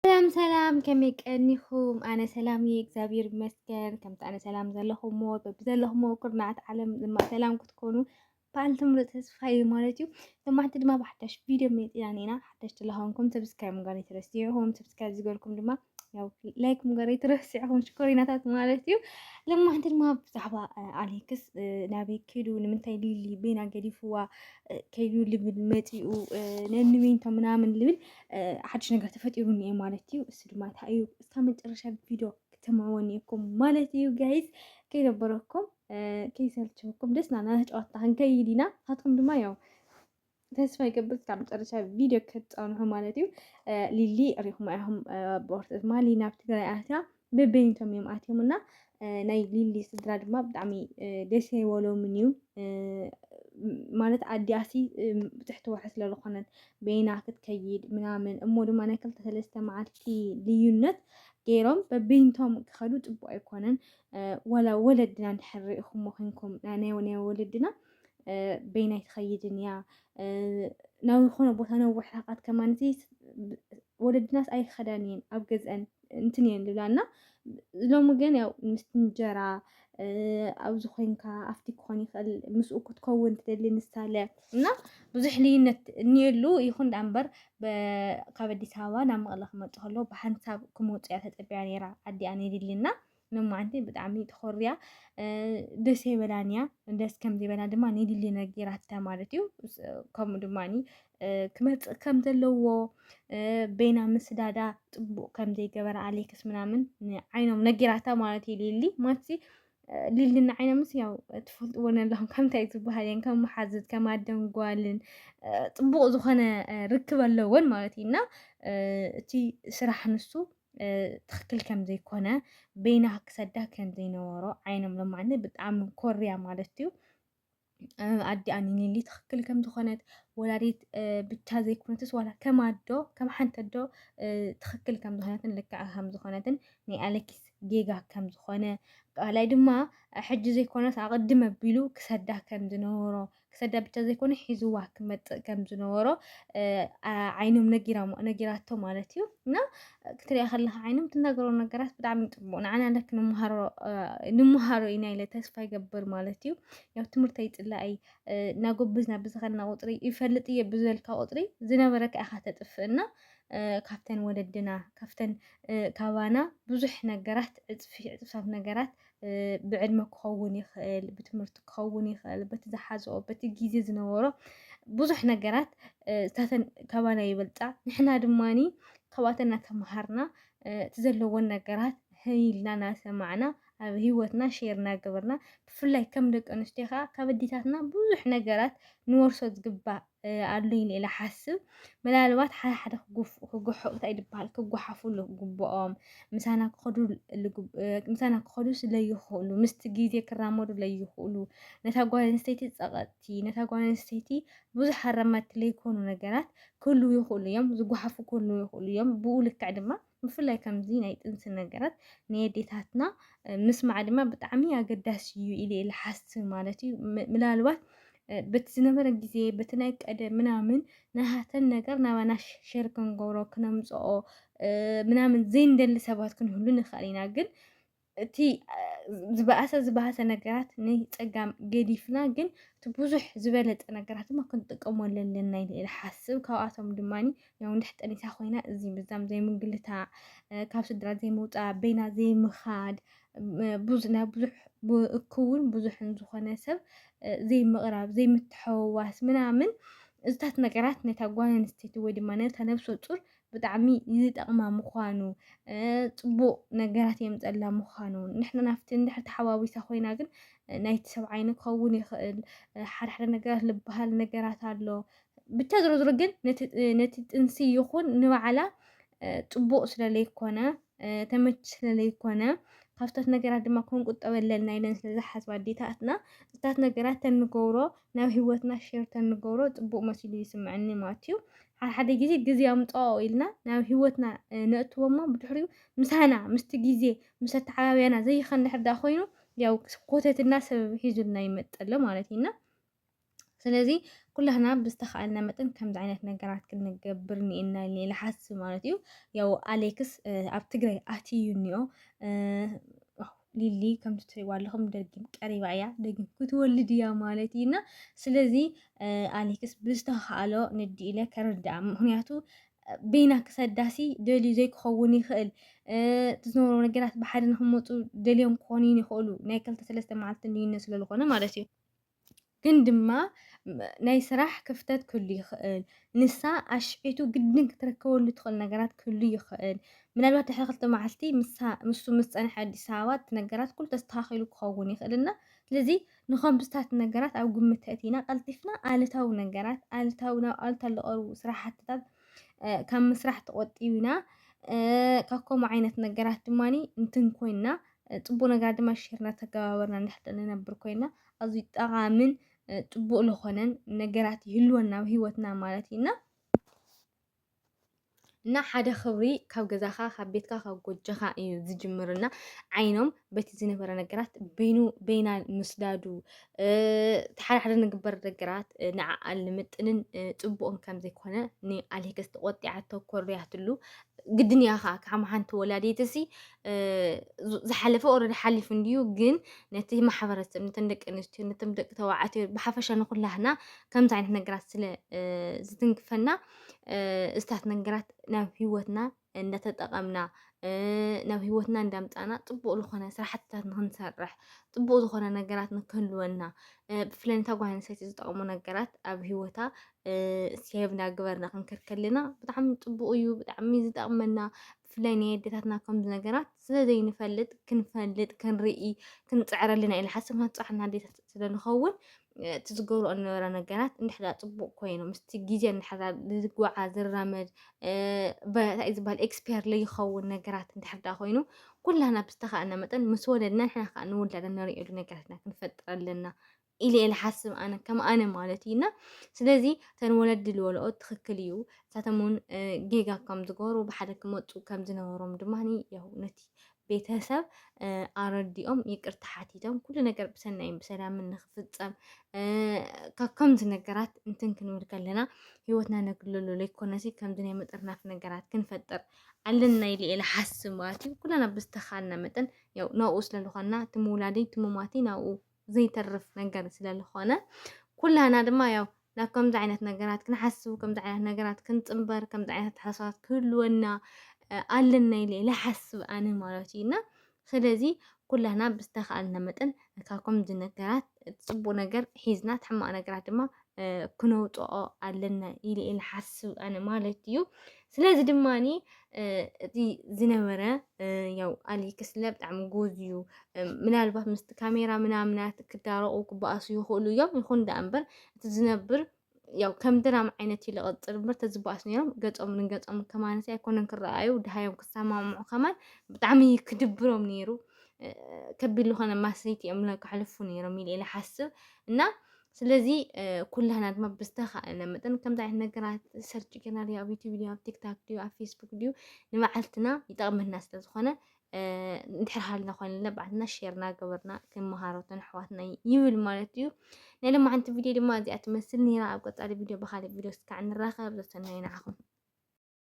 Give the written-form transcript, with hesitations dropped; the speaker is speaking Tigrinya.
ሰላም ከመይቀኒኹም ኣነ ሰላም እግዚአብሔር ይመስገን ከምቲ ኣነ ሰላም ዘለኹሞ በብዘለኹሞ ኩርናዓት ዓለም ድማ ሰላም ክትኮኑ ብኣልትምሮ ተስፋይ ማለት እዩ። ሎማዓንቲ ድማ ብሓዳሽ ቪድዮ መፂና ኔና ሓዳሽቲ ለኹምኩም ሰብስክራይብ ምግባር ኣይትረስዑ ሰብስክራይብ ዝገበርኩም ድማ ያው ላይክ ምግባር ኣይትረስዑ ሽኮሪናታት ማለት እዩ። ሎማዓንቲ ድማ ብዛዕባ ኣሌክስ ናበይ ከይዱ ንምንታይ ሊሊ ቤና ገዲፍዋ ከይዱ ልብል መፂኡ ነንቤንቶ ምናምን ልብል ሓድሽ ነገር ተፈጢሩ እኒአ ማለት እዩ። እሱ ድማ እንታይ እዩ እስካብ መጨረሻ ቪድዮ ክትሰምዕዎ እኒአኩም ማለት እዩ ጋይዝ። ከይደበረኩም ከይሰልችወኩም ደስ ናና ጨዋታ ክንከይድ ኢና። ንሳትኩም ድማ ያው ተስፋ ይገብር እስካብ መጨረሻ ቪድዮ ክትፀንሑ ማለት እዩ። ሊሊ ሪኢኹም ኢኹም ብኦርቶስ ማሊ ናብ ትግራይ ኣትያ በበይነቶም እዮም ኣትዮም እና ናይ ሊሊ ስድራ ድማ ብጣዕሚ ደስ ይበሎምን እዩ ማለት ኣዲኣሲ ብትሕቲ ወርሒ ስለዝኾነት በይና ክትከይድ ምናምን እሞ ድማ ናይ 2-3 መዓልቲ ልዩነት ገይሮም በበይነቶም ክኸዱ ፅቡቅ ኣይኮነን። ወላ ወለድና እንድሕር ሪኢኹሞ ኮንኩም ናይ ወለድና በይናይ ትኸይድን እያ ናብ ዝኾነ ቦታ ነዊሕ ርሕቀት ከማንዚ ወለድናስ ኣይክኸዳን እየን ኣብ ገዝአን እንትን እየን ልብላና ሎሚ ግን ያው ምስቲ እንጀራ ኣብዚ ኮንካ ኣፍቲ ክኾን ይኽእል ምስኡ ክትከውን ትደሊ ንሳለ እና ብዙሕ ልዩነት እኒአሉ ይኹን ዳ እምበር ካብ ኣዲስ ኣበባ ናብ መቐለ ክመፅእ ከሎ ብሓንሳብ ክመፅእ እያ ተፀቢያ ነይራ ኣዲኣ ነይድልና ሎማዓንቲ ብጣዕሚ ተኾርያ ደስ ይበላን እያ ደስ ከም ዘይበላ ድማ ነይድሊ ነጊራታ ማለት እዩ። ከምኡ ድማኒ ክመፅእ ከም ዘለዎ በይና ምስ ዳዳ ፅቡቅ ከም ዘይገበረ ኣሌክስ ምናምን ዓይኖም ነጊራታ ማለት እዩ። ሊሊ ማሲ ሊሊና ዓይኖምስ ያው ትፈልጥዎን ኣለኹም ከምታይ ዝበሃል እየን ከም መሓዝት ከም ኣደን ጓልን ፅቡቅ ዝኾነ ርክብ ኣለዎን ማለት እዩ እና እቲ ስራሕ ንሱ ትክክል ከም ዘይኮነ በይና ክሰዳ ከም ዘይነበሮ ዓይኖም ሎማዓንቲ ብጣዕሚ ኮርያ ማለት እዩ። ኣዲኣ ኒሊ ትክክል ከም ዝኾነት ወላዲት ብቻ ዘይኮነትስ ዋላ ከም ኣዶ ከም ሓንቲ ኣዶ ትክክል ከም ዝኾነትን ልክዕ ከም ዝኾነትን ናይ ኣሌክስ ጌጋ ከም ዝኾነ ቃላይ ድማ ሕጂ ዘይኮነስ ኣቅድም ኣቢሉ ክሰዳ ከም ዝነበሮ ክሰዳ ብቻ ዘይኮነ ሒዝዋ ክመፅእ ከም ዝነበሮ ዓይኖም ነጊራቶ ማለት እዩ እና ክትሪኣ ከለካ ዓይኖም ትናገሮ ነገራት ብጣዕሚ ፅቡቅ ንዓና ልክ ንምሃሮ ኢና ኢለ ተስፋ ይገብር ማለት እዩ። ያው ትምህርቲ ኣይፅላእ እናጎበዝና ብዝኸድና ቁፅሪ ይፈልጥ እየ ብዝበልካ ቁፅሪ ዝነበረካ ኢኻ ተጥፍእና ካብተን ወለድና ካብተን ካባና ብዙሕ ነገራት ዕፅፍታት ነገራት ብዕድመ ክኸውን ይኽእል ብትምህርቲ ክኸውን ይኽእል በቲ ዝሓዝኦ በቲ ግዜ ዝነበሮ ብዙሕ ነገራት እታተን ካባና ይበልፃ ንሕና ድማኒ ካብኣተን እናተምሃርና እቲ ዘለዎን ነገራት ኢልና እናሰማዕና ኣብ ሂወትና ሼር እናገበርና ብፍላይ ከም ደቂ ኣንስትዮ ከዓ ካብ ኣዴታትና ብዙሕ ነገራት ንወርሶ ዝግባእ ኣሎ ኢለ ሓስብ ምናልባት ሓደ ሓደ ክጉሕኡ እንታይ ዝበሃል ክጓሓፉ ዝግብኦም ምሳና ክኸዱ ስለይኽእሉ ምስቲ ግዜ ክራመዱ ለይኽእሉ ነታ ጓል ኣንስተይቲ ፀቐጥቲ ነታ ጓል ኣንስተይቲ ብዙሕ ሃራማት ለይኮኑ ነገራት ክህልው ይኽእሉ እዮም ዝጓሓፉ ክህልው ይኽእሉ እዮም ብኡ ልክዕ ድማ ብፍላይ ከምዚ ናይ ጥንሲ ነገራት ናይ ኣዴታትና ምስማዕ ድማ ብጣዕሚ ኣገዳሲ እዩ ኢለ ዝሓስብ ማለት እዩ። ምናልባት በቲ ዝነበረ ግዜ በቲ ናይ ቀደም ምናምን ናሃተን ነገር ናባና ሸር ክንገብሮ ክነምፅኦ ምናምን ዘይንደሊ ሰባት ክንህሉ ንኽእል ኢና ግን እቲ ዝበኣሰ ነገራት ናይ ፀጋም ገዲፍና ግን እቲ ብዙሕ ዝበለፀ ነገራት ድማ ክንጥቀመሉ ኣለና ኢለ ዝሓስብ ካብኣቶም ድማኒ ያው እንድሕር ጠኒሳ ኮይና እዚ ብዛም ዘይምግልታዕ ካብ ስድራ ዘይምውፃእ በይና ዘይምኻድ ብዙሕ እኩውን ብዙሕን ዝኾነ ሰብ ዘይምቕራብ ዘይምትሕውዋስ ምናምን እዝታት ነገራት ነታ ጓል ኣንስተይቲ ወይ ድማ ነታ ነብሰ ጡር ብጣዕሚ ዝጠቕማ ምዃኑ ፅቡቅ ነገራት የምፀላ ምዃኑ ንሕና ናብቲ እንድሕር ተሓዋዊሳ ኮይና ግን ናይቲ ሰብ ዓይኒ ክኸውን ይኽእል ሓደ ነገራት ዝበሃል ነገራት ኣሎ ብቻ ዝሮ ግን ነቲ ጥንሲ ይኹን ንባዕላ ፅቡቅ ስለለይኮነ ተመቺ ስለለይኮነ ካብታት ነገራት ድማ ክንቁጠበለና ኢለን ስለዝሓስባ ኣዴታትና እታት ነገራት ተንገብሮ ናብ ሂወትና ሼር ተንገብሮ ፅቡቅ መሲሉ ይስምዐኒ ማለት እዩ። ሓደ ግዜ ግዜ ኣምፅኦ ኢልና ናብ ሂወትና ነእትዎ እሞ ብድሕሪኡ ምሳና ምስቲ ግዜ ምስ ኣተሓባብያና ዘይኸን ድሕር ዳ ኮይኑ ያው ኮተትና ሰበብ ሒዙልና ይመፅእ ኣሎ ማለት እዩ እና ስለዚ كلنا بستخدمنا متن كم زعينة نجارات كنا جبرني إن اللي لحس مالتيو يو أليكس أبتقري أتيونيو ليلي كم تتوالى لهم درجين قريبا يا درجين كتولد يا مالتينا سلزي أليكس بستخدمه ندي له كردام هنياتو بينا كسداسي دلي زي كوني خل تزنورو نجارات بحد إنهم مطو دليهم كونين يخلو ناكل تسلسل معلتني الناس للغنا مالتيو ግን ድማ ናይ ስራሕ ክፍተት ክህሉ ይኽእል ንሳ ኣሽዒቱ ግድን ክትረከበሉ ትኽእል ነገራት ክህሉ ይኽእል ምናልባት ድሕሪ 2 መዓልቲ ምሱ ምስ ፀንሐ ኣዲስ ኣበባ እቲ ነገራት ኩሉ ተስተኻኺሉ ክኸውን ይኽእልና ስለዚ ንኸምዝታት ነገራት ኣብ ግምት ተእቲና ቀልጢፍና ኣለታዊ ነገራት ኣለታዊ ናብ ኣሉታ ዝቐርቡ ስራሕትታት ካብ ምስራሕ ተቆጢብና ካብ ከምኡ ዓይነት ነገራት ድማኒ እንትን ኮይንና ፅቡቅ ነገራት ድማ ሸርና ተገባበርና እንድሕር ንነብር ኮይንና ኣዝዩ ጠቓምን ፅቡቅ ዝኾነን ነገራት ይህልወና ኣብ ሂወትና ማለት ኢና እና ሓደ ክብሪ ካብ ገዛኻ ካብ ቤትካ ካብ ጎጆኻ እዩ ዝጅምርና ዓይኖም በቲ ዝነበረ ነገራት በይና ምስዳዱ ሓደ ሓደ ንግበር ነገራት ንዓዓ ልምጥንን ፅቡቕን ከም ዘይኮነ ንኣሌክስ ተቆጢዓቶ ኮርያትሉ ግድን እያ ከዓ ካብ ሓንቲ ወላዲትሲ ዝሓለፈ ኦልሬዲ ሓሊፉ እንድዩ ግን ነቲ ማሕበረሰብ ነተን ደቂ ኣንስትዮ ነቶም ደቂ ተባዕትዮ ብሓፈሻ ንኩላህና ከምዚ ዓይነት ነገራት ስለ ዝትንክፈና እስታት ነገራት ናብ ሂወትና እንዳተጠቐምና ናብ ሂወትና እንዳምፃና ፅቡቅ ዝኾነ ስራሕትታት ንክንሰርሕ ፅቡቅ ዝኾነ ነገራት ንክህልወና ብፍላይ ነታ ጓል ኣንስተይቲ ዝጠቕሙ ነገራት ኣብ ሂወታ ሴቭ እናገበርና ክንከድ ከለና ብጣዕሚ ፅቡቅ እዩ ብጣዕሚ ዝጠቕመና ብፍላይ ናይ ኣዴታትና ከምዚ ነገራት ስለዘይንፈልጥ ክንፈልጥ ክንርኢ ክንፅዕረልና ኢለ ሓስብ ክንፅሕና ኣዴታት ስለንኸውን እቲ ዝገብርኦ ዝነበረ ነገራት እንድሕር ፅቡቅ ኮይኑ ምስቲ ግዜ እንድሕር ዝጓዓዝ ዝራመድ እንታይ ዝበሃል ኤክስፓየር ዘይኸውን ነገራት እንድሕር ኮይኑ ኩላና ብዝተኸኣልና መጠን ምስ ወለድና ንሕና ከዓ ንውላዳ ነሪኤሉ ነገራትና ክንፈጥር ኣለና ኢለ እየ ዝሓስብ ኣነ ከም ኣነ ማለት እዩና ስለዚ እተን ወለዲ ዝወልኦ ትኽክል እዩ ንሳቶም እውን ጌጋ ከም ዝገበሩ ብሓደ ክመፁ ከም ዝነበሮም ድማኒ ያው ነቲ ቤተሰብ ኣረዲኦም ይቅርታ ሓቲቶም ኩሉ ነገር ብሰናይን ብሰላምን ንክፍፀም ካብ ከምዚ ነገራት እንትን ክንብል ከለና ሂወትና ነግልሎ ዘይኮነሲ ከምዚ ናይ መጠርናፍ ነገራት ክንፈጥር ኣለና ኢለ እየ ዝሓስብ ማለት እዩ ኩላና ብዝተኻልና መጠን ያው ናብኡ ስለዝኾና እቲ ምውላደይ እቲ ምሟተይ ናብኡ ዘይተርፍ ነገር ስለዝኾነ ኩላና ድማ ያው ናብ ከምዚ ዓይነት ነገራት ክንሓስብ ከምዚ ዓይነት ነገራት ክንፅንበር ከምዚ ዓይነት ሓሳባት ክህልወና ኣለና ኢለ እየ ዝሓስብ ኣነ ማለት እዩና ስለዚ ኩላና ብዝተኻኣልና መጠን ካብ ከምዚ ነገራት ፅቡቅ ነገር ሒዝና እቲ ሕማቅ ነገራት ድማ ክነውጥኦ ኣለና ኢለ እየ ዝሓስብ ኣነ ማለት እዩ ስለዚ ድማኒ እቲ ዝነበረ ያው ኣሌክስ ብጣዕሚ ጎዝ እዩ ምናልባት ምስቲ ካሜራ ምናምናት ክዳረቑ ክበኣሱ ይኽእሉ እዮም ይኹን ዳ እምበር እቲ ዝነብር ያው ከም ድራማ ዓይነት እዩ ዝቕፅል እምበር ተዝበኣሱ ነይሮም ገፆም ንገፆም ከማንሲ ኣይኮነን ክረኣዩ ድሃዮም ክሰማምዑ ከማን ብጣዕሚ ክድብሮም ነይሩ ከቢድ ዝኾነ ማስሪት እዮም ከሕልፉ ነይሮም ኢለ እየ ዝሓስብ እና ስለዚ ኩላና ድማ ብዝተኻእለ መጠን ከምዚ ዓይነት ነገራት ሰርች ጌርና ድዩ ኣብ ዩቲብ ድዩ ኣብ ቲክታክ ድዩ ኣብ ፌስቡክ ድዩ ንባዕልትና ይጠቕመና ስለዝኾነ እንድሕር ሃልና ኮይንና ባዕልና ሼር እናገበርና ክንመሃሮትን ኣሕዋትና ይብል ማለት እዩ ናይ ሎማዓንቲ ቪድዮ ድማ እዚኣ ትመስል ነይራ ኣብ ቀፃሊ ቪድዮ ብካሊእ ቪድዮ እስካዕ ንራኸብ ዘሰናይ ንዓኹም